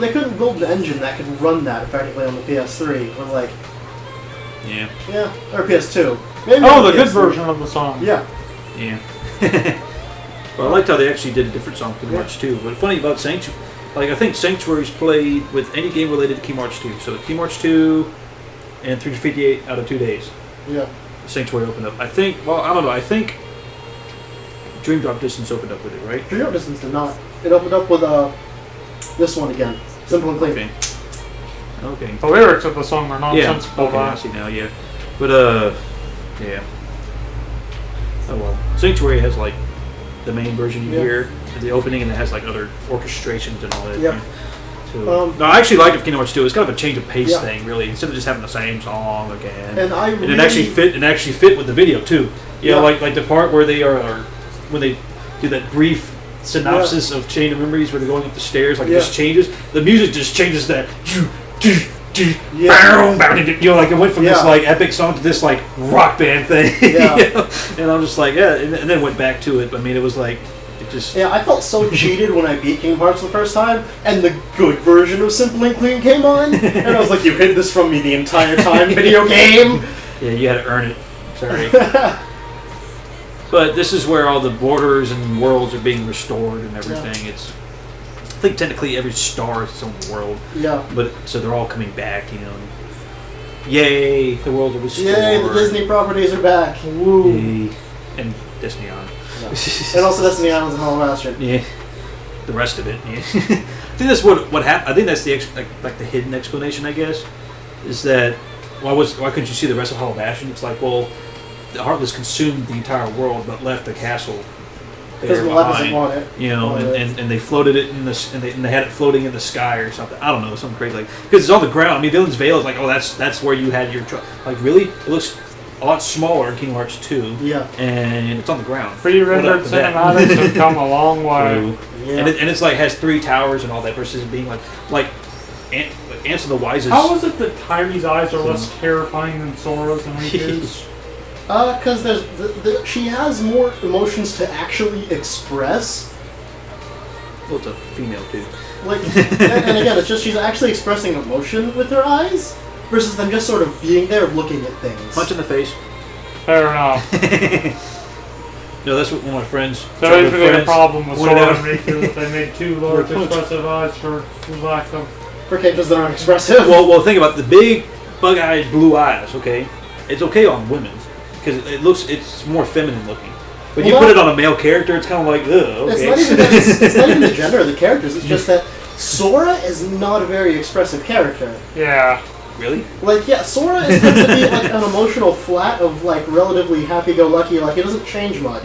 S2: they couldn't build the engine that could run that effectively on the PS3, or
S3: Yeah,
S2: or PS2. Maybe
S1: Oh,
S2: on
S1: the good
S2: PS3.
S1: version of the song.
S2: Yeah.
S3: yeah. Well, I liked how they actually did a different song for Kingdom Hearts 2. But funny about Sanctuary, I think Sanctuary's played with any game related to Kingdom Hearts 2. So Kingdom Hearts 2 and 358 out of 2 days.
S2: Yeah.
S3: Sanctuary opened up. I think Dream Drop Distance opened up with it, right?
S2: Dream Drop Distance did not. It opened up with this one again. Simple and clean.
S3: Okay.
S1: The lyrics of the song are
S3: Yeah.
S1: nonsensical.
S3: Okay, I see now. Yeah. But yeah. Oh well. Sanctuary has like the main version you hear at the opening, and it has like other orchestrations and all that.
S2: Yeah.
S3: So, no, I actually liked it for Kingdom Hearts 2. It's kind of a change of pace thing, really. Instead of just having the same song again,
S2: and
S3: it actually fit with the video too. You know, like the part where they when they do that brief synopsis of Chain of Memories where they're going up the stairs, it just changes. The music just changes that. Like it went from this like epic song to this like rock band thing.
S2: Yeah.
S3: And I'm just like, and then went back to it. I mean, it was like.
S2: Yeah, I felt so cheated when I beat Kingdom Hearts the first time, and the good version of Simple and Clean came on, and I was like, you hid this from me the entire time, video game!
S3: Yeah, you had to earn it. Sorry. But this is where all the borders and worlds are being restored and everything. Yeah. I think technically every star is its own world.
S2: Yeah.
S3: But so they're all coming back, Yay, the world are restored.
S2: Yay, the Disney properties are back. Woo.
S3: Yay. And Disney on.
S2: Yeah. And also Destiny Islands and all that.
S3: Yeah, the rest of it. Yeah. I think that's what happened. I think that's the the hidden explanation. I guess is that why couldn't you see the rest of Hollow Bastion? It's like, well, the Heartless consumed the entire world but left the castle there behind.
S2: Want it.
S3: And they floated it in the and they had it floating in the sky or something. I don't know, something crazy because it's on the ground. I mean, Villain's Vale is like, oh, that's where you had your really. It looks a lot smaller in Kingdom Hearts 2.
S2: Yeah.
S3: And it's on the ground.
S1: Pre-rendered cinematics have come a long way.
S3: Yeah. And it's like has 3 towers and all that versus being like Ants of the Wisest.
S1: How is it that Kyrie's eyes are less terrifying than Sora's and Riku's?
S2: Because she has more emotions to actually express.
S3: Well, it's a female too.
S2: And again, it's just she's actually expressing emotion with her eyes. Versus them just sort of being there looking at things.
S3: Punch in the face.
S1: Fair enough.
S3: No, that's what one of my friends.
S1: There is really a problem with Sora and Riku that they made 2 large expressive eyes for lack of.
S2: For characters that aren't expressive.
S3: Well, think about the big, bug-eyed blue eyes. Okay, it's okay on women because it's more feminine looking. But you put it on a male character, it's kind of like, ugh. Okay.
S2: It's not even the gender of the characters. It's just that Sora is not a very expressive character.
S1: Yeah.
S3: Really?
S2: Sora is meant to be like an emotional flat of relatively happy-go-lucky. It doesn't change much.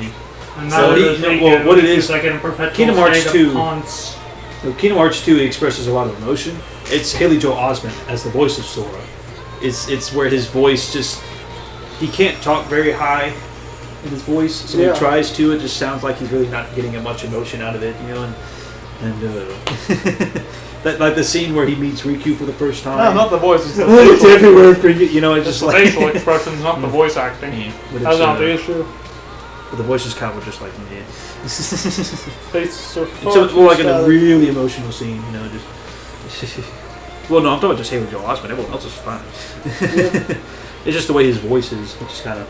S1: And what it is, like in a perpetual
S3: Kingdom Hearts 2. Kingdom Hearts 2 expresses a lot of emotion. It's Haley Joel Osment as the voice of Sora it's where his voice just he can't talk very high in his voice, so when he tries to, it just sounds like he's really not getting much emotion out of it, you know. And that like the scene where he meets Riku for the first time.
S1: No, not the voice. It's the
S3: It's
S1: facial,
S3: everywhere for you, you know. It's
S1: it's
S3: just
S1: the
S3: like
S1: facial expressions, not the voice acting.
S3: Yeah, but
S1: That's
S3: it's,
S1: not the issue.
S3: but the voice is kind of just like yeah.
S2: Faces are far
S3: So it's more like in a
S2: too
S3: really emotional scene, you know, just. Well, no, I'm talking about just Haley Joel Osment. Everyone else is fine. It's just the way his voice is, which is kind of,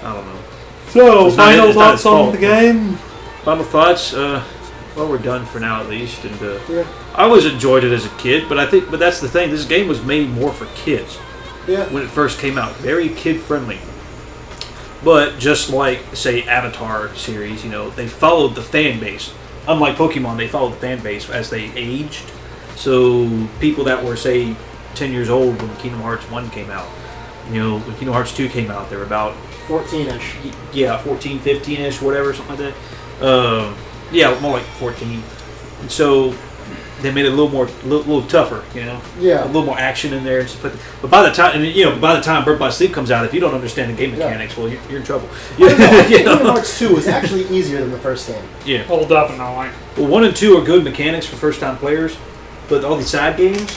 S3: I don't know.
S1: So,
S3: It's not-
S1: final
S3: it's not
S1: thoughts
S3: his
S1: on
S3: fault.
S1: the game?
S3: Final thoughts. Well, we're done for now at least, and
S2: Yeah.
S3: I always enjoyed it as a kid. But but that's the thing. This game was made more for kids
S2: Yeah.
S3: when it first came out. Very kid friendly. But just like say Avatar series, you know, they followed the fan base. Unlike Pokemon, they followed the fan base as they aged. So people that were say 10 years old when Kingdom Hearts 1 came out, you know, when Kingdom Hearts 2 came out, they were about
S2: 14-ish.
S3: yeah, 14, 15-ish, whatever, something like that. Yeah, more like 14. And so they made it a little tougher, you know.
S2: Yeah.
S3: A little more action in there and stuff like that. But by the time Birth by Sleep comes out, if you don't understand the game mechanics, well, you're in trouble.
S2: No,
S3: You
S2: Kingdom
S3: know?
S2: Hearts 2 is actually easier than the first game.
S3: Yeah.
S1: Oh, definitely.
S3: Well, 1 and 2 are good mechanics for first-time players, but all these side games,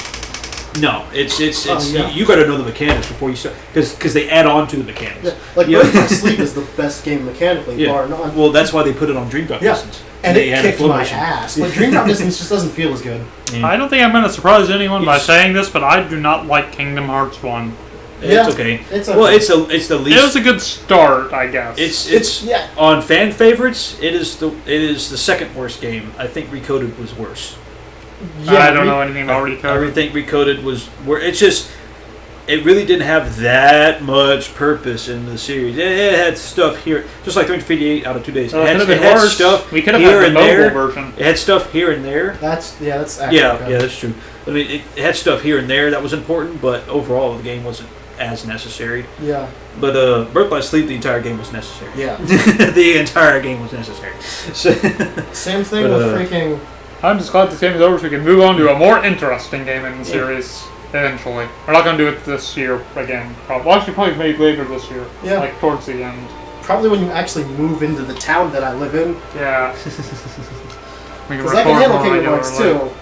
S3: no. It's
S2: yeah.
S3: you got to know the mechanics before you start, because they add on to the mechanics.
S2: Yeah. Like,
S3: You know?
S2: Birth by Sleep is the best game mechanically,
S3: Yeah.
S2: bar none.
S3: Well, that's why they put it on Dream Drop
S2: Yeah.
S3: Distance.
S2: And
S3: They
S2: it
S3: added
S2: kicked
S3: flow
S2: my
S3: motion.
S2: ass. Like, Dream Drop Distance just doesn't feel as good.
S3: Yeah.
S1: I don't think I'm going to surprise anyone by
S3: It's-
S1: saying this, but I do not like Kingdom Hearts 1.
S2: Yeah.
S3: It's okay.
S2: It's okay.
S3: Well, it's the least.
S1: It was a good start, I guess.
S3: It's
S2: yeah.
S3: on fan favorites. It is the second worst game. I think Recoded was worse.
S1: I don't know anything about
S3: I
S1: Recoded.
S3: think Recoded was where it's just. It really didn't have that much purpose in the series. It had stuff here, just like 358 out of 2 days.
S1: It
S3: It
S1: could have
S3: had
S1: been worse.
S3: stuff
S1: We could have
S3: here
S1: had the
S3: and
S1: mobile
S3: there.
S1: version.
S3: It had stuff here and there.
S2: That's actually
S3: Yeah,
S2: good.
S3: that's true. I mean, it had stuff here and there that was important, but overall the game wasn't as necessary.
S2: Yeah.
S3: But Birth by Sleep, the entire game was necessary.
S2: Yeah.
S3: The entire game was necessary. So,
S2: Same thing
S3: But,
S2: with freaking...
S1: I'm just glad this game is over so we can move on to a more interesting game in the series eventually. We're not going to do it this year again. Probably maybe later this year.
S2: Yeah.
S1: Like towards the end.
S2: Probably when you actually move into the town that I live in.
S1: Yeah. We can
S2: Because I can handle
S1: more
S2: Kingdom Hearts
S1: regularly.
S2: 2.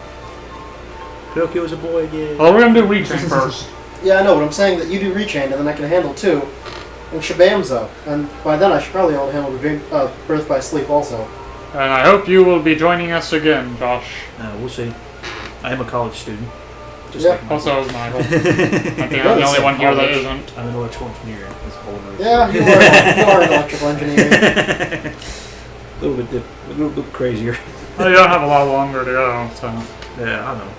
S3: Pinocchio is a boy again.
S1: Well, we're going to do Rechain first.
S2: Yeah, I know, but I'm saying that you do Rechain, and then I can handle 2. And Shabamzo. And by then I should probably able to handle Birth by Sleep also.
S1: And I hope you will be joining us again, Josh.
S3: We'll see. I am a college student. Just
S2: Yeah.
S3: like Michael.
S1: Also, Michael. I think I'm the only one here that isn't.
S3: I'm an electrical engineer. That's a whole nother
S2: Yeah, you are an electrical engineer.
S3: a little bit crazier.
S1: Well, you don't have a lot longer to go, so.
S3: Yeah, I know.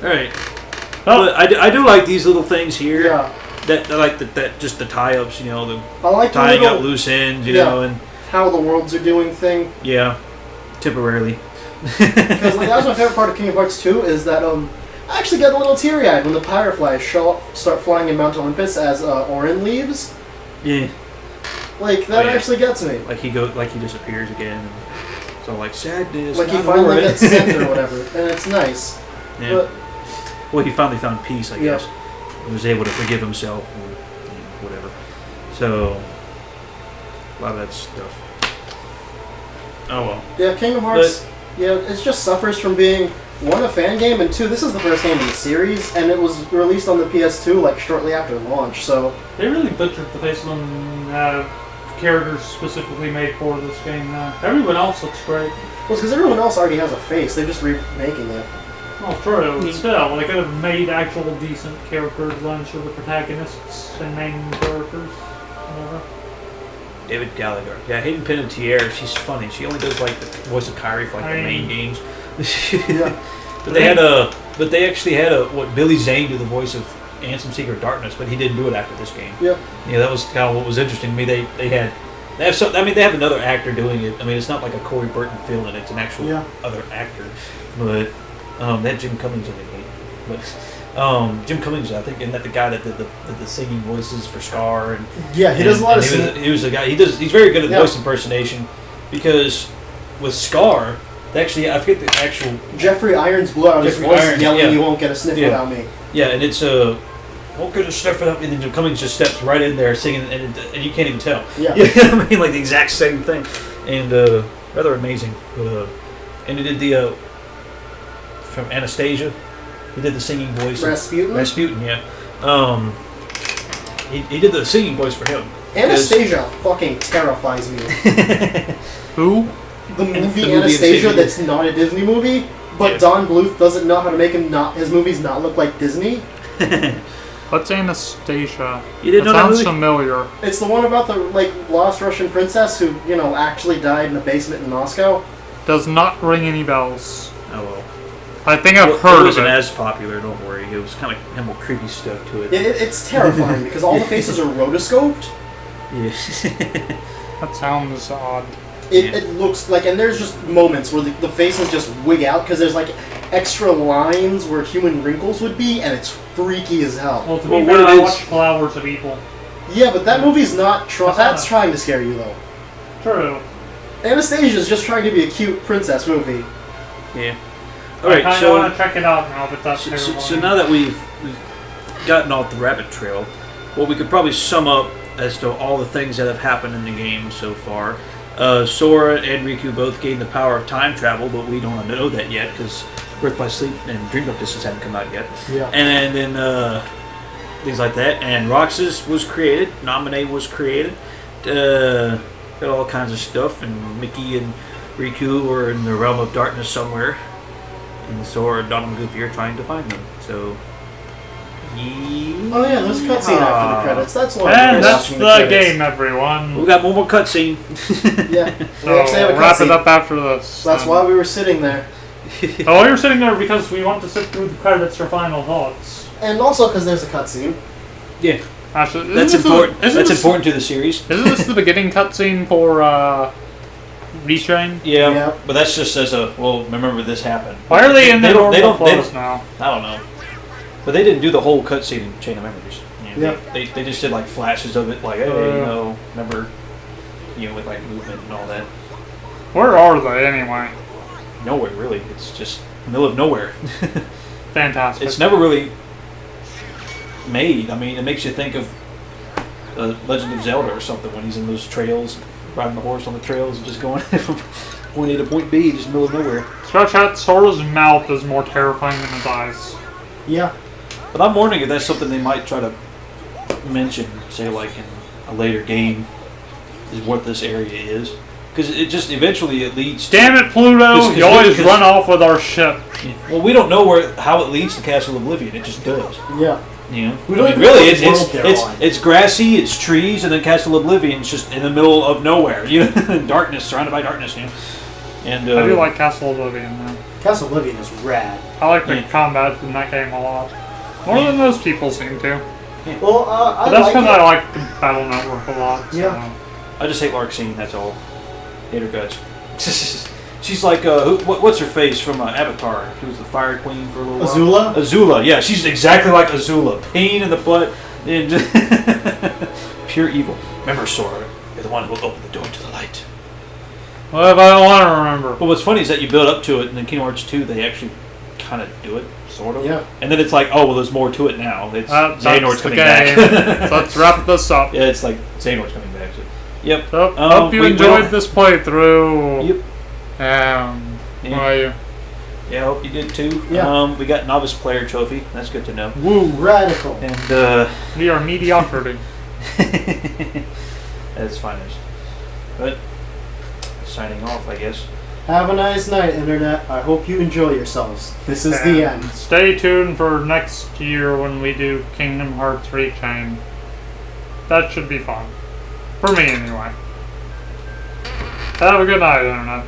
S3: All right.
S1: Well,
S3: But I do like these little things here.
S2: Yeah.
S3: That like that just the tie-ups, you know, the
S2: I like the
S3: tying
S2: little
S3: up loose ends, you
S2: Yeah.
S3: know, and
S2: how the worlds are doing thing.
S3: yeah, temporarily.
S2: Because like, that was my favorite part of Kingdom Hearts 2 is that I actually got a little teary-eyed when the Fireflies start flying in Mount Olympus as Orin leaves.
S3: Yeah.
S2: Like, that
S3: Oh, yeah.
S2: actually gets me.
S3: Like he disappears again. And so like sadness.
S2: Like, he
S3: not
S2: finally
S3: Orin.
S2: gets sent or whatever, and it's nice.
S3: Yeah.
S2: But,
S3: Well, he finally found peace, I
S2: Yeah.
S3: guess. He was able to forgive himself or whatever. So, a lot of that stuff. Oh well.
S2: yeah, Kingdom Hearts, it just suffers from being, 1, a fan game, and 2, this is the first game in the series, and it was released on the PS2, like, shortly after launch, so...
S1: they really butchered the face of them characters specifically made for this game now. Everyone else looks great.
S2: Well, it's because everyone else already has a face, they're just remaking it.
S1: Well, true, but still, they could have made actual decent character designs for the protagonists and main characters. Whatever.
S3: David Gallagher. Yeah, Hayden Panettiere, she's funny. She only does like the voice of Kyrie for like the main games.
S2: Yeah.
S3: But they actually had what Billy Zane do the voice of Ansem Secret Darkness, but he didn't do it after this game.
S2: Yeah.
S3: Yeah, that was kind of what was interesting to me. They have another actor doing it. I mean, it's not like a Corey Burton feel in it. It's an actual other actor. But they had Jim Cummings in it. But Jim Cummings, I think, isn't that the guy that did the singing voices for Scar? And
S2: Yeah, he does a lot of singing.
S3: He was a guy. He's very good at
S2: Yeah.
S3: voice impersonation because with Scar, actually, I forget the actual.
S2: Jeffrey Irons blew out his
S3: Jeffrey
S2: voice
S3: Irons,
S2: yelling,
S3: yeah.
S2: "You won't get a sniff
S3: Yeah.
S2: without me."
S3: Yeah, and it's won't go to step for that. And then Cummings just steps right in there singing, and you can't even tell.
S2: Yeah.
S3: You know what I mean? Like the exact same thing. And rather amazing. And he did the, from Anastasia, he did the singing voice.
S2: Rasputin,
S3: yeah. He did the singing voice for him.
S2: Anastasia fucking terrifies me.
S1: Who?
S2: The movie
S3: movie
S2: Anastasia
S3: Anastasia.
S2: that's not a Disney movie, but
S3: Yeah.
S2: Don Bluth doesn't know how to make his movies not look like Disney.
S1: What's Anastasia?
S3: You didn't know that
S1: Sounds
S3: movie?
S1: familiar.
S2: It's the one about the lost Russian princess who, actually died in a basement in Moscow.
S1: Does not ring any bells.
S3: Oh well.
S1: I think I've
S3: It
S1: heard of
S3: wasn't
S1: it.
S3: as popular, don't worry. It was kind of had more creepy stuff to it.
S2: It's terrifying because all the faces are rotoscoped.
S3: Yeah.
S1: That sounds odd.
S2: It looks like, and there's just moments where the faces just wig out because there's like extra lines where human wrinkles would be, and it's freaky as hell.
S1: Well, to
S3: Well,
S1: be
S3: what
S1: fair,
S3: it
S1: I
S3: is-
S1: watched Flowers of Evil.
S2: Yeah, but that movie's not
S1: That's
S2: that's
S1: not-
S2: trying to scare you though.
S1: True.
S2: Anastasia's just trying to be a cute princess movie.
S3: Yeah.
S1: I
S3: All right.
S1: kind of
S3: So,
S1: want to check it out now, but that's
S3: so now that we've gotten off the rabbit trail, well, we could probably sum up as to all the things that have happened in the game so far. Sora and Riku both gained the power of time travel, but we don't know that yet because Birth by Sleep and Dream of Distance haven't come out yet.
S2: Yeah.
S3: And then things like that. And Roxas was created. Naminé was created. Got all kinds of stuff. And Mickey and Riku are in the realm of darkness somewhere. And Sora, Donald, and Goofy are trying to find them. So,
S2: Oh yeah, there's a cutscene after the credits. That's why
S1: And
S2: we're
S1: that's
S2: watching
S1: the
S2: credits.
S1: game, everyone.
S3: we got one more cutscene.
S2: Yeah,
S1: So
S2: we actually have a
S1: wrap it
S2: cutscene.
S1: up after this.
S2: That's
S1: then.
S2: why we were sitting there,
S1: Oh, you're sitting there because we want to sit through the credits for final thoughts.
S2: and also because there's a cutscene.
S3: Yeah,
S1: Actually,
S3: that's important. That's important to the series.
S1: Isn't this the beginning cutscene for Retrain?
S3: Yeah,
S2: Yeah.
S3: but that's just as a well. Remember this happened.
S1: Why are they in their
S3: don't-
S1: normal
S3: they
S1: clothes
S3: don't-
S1: now?
S3: I don't know, but they didn't do the whole cutscene in Chain of Memories. You know,
S2: Yeah.
S3: They just did like flashes of it, like hey, remember, with like movement and all that.
S1: Where are they anyway?
S3: Nowhere really. It's just middle of nowhere.
S1: Fantastic.
S3: It's never really made. I mean, it makes you think of Legend of Zelda or something when he's in those trails, riding the horse on the trails and just going from point A to point B, just middle of nowhere.
S1: Scratch out, Sora's mouth is more terrifying than his eyes.
S2: Yeah.
S3: But I'm wondering if that's something they might try to mention, say like in a later game, is what this area is. Because it just eventually it leads to...
S1: Damn it, Pluto!
S3: 'Cause
S1: You always
S3: because-
S1: run off with our ship.
S3: Well, we don't know how it leads to Castle Oblivion. It just does.
S2: Yeah.
S3: You know?
S2: We
S3: I
S2: don't
S3: mean,
S2: even know
S3: really,
S2: what world they're on.
S3: it's grassy, it's trees, and then Castle Oblivion's just in the middle of nowhere. Darkness, surrounded by darkness. And
S1: I do like Castle Oblivion, though.
S2: Castle Oblivion is rad.
S1: I like the
S3: Yeah.
S1: combat in that game a lot. More than most people seem to.
S2: Well,
S1: But
S2: I
S1: that's
S2: like
S1: because
S2: it.
S1: I like the Battle Network a lot. So.
S2: Yeah.
S3: I just hate Larxene. That's all. Hate her guts. She's like what's her face from Avatar? She was the Fire Queen for a little while.
S2: Azula?
S3: Azula, yeah, she's exactly like Azula. Pain in the butt and just pure evil. Remember, Sora, you're the one who will open the door to the light.
S1: Well, if I don't want to remember.
S3: But what's funny is that you build up to it, and in Kingdom Hearts 2, they actually kind of do it, sort of.
S2: Yeah.
S3: And then it's like, oh, well, there's more to it now. It's
S1: That's
S3: Xehanort's
S1: the
S3: coming
S1: game.
S3: back.
S1: So let's wrap this up.
S3: Yeah, it's like Xehanort's coming back. So. Yep.
S1: So, hope you
S3: we
S1: enjoyed
S3: will-
S1: this playthrough.
S3: Yep.
S1: Yeah.
S3: Yeah.
S1: How are you?
S3: Yeah, I hope you did too.
S2: Yeah.
S3: We got novice player trophy. That's good to know.
S2: Woo, radical.
S3: And
S1: We are mediocrity.
S3: that's finest. But signing off, I guess.
S2: Have a nice night, Internet. I hope you enjoy yourselves. This is the
S1: And
S2: end.
S1: Stay tuned for next year when we do Kingdom Hearts Rechain. That should be fun. For me, anyway. Have a good night, Internet.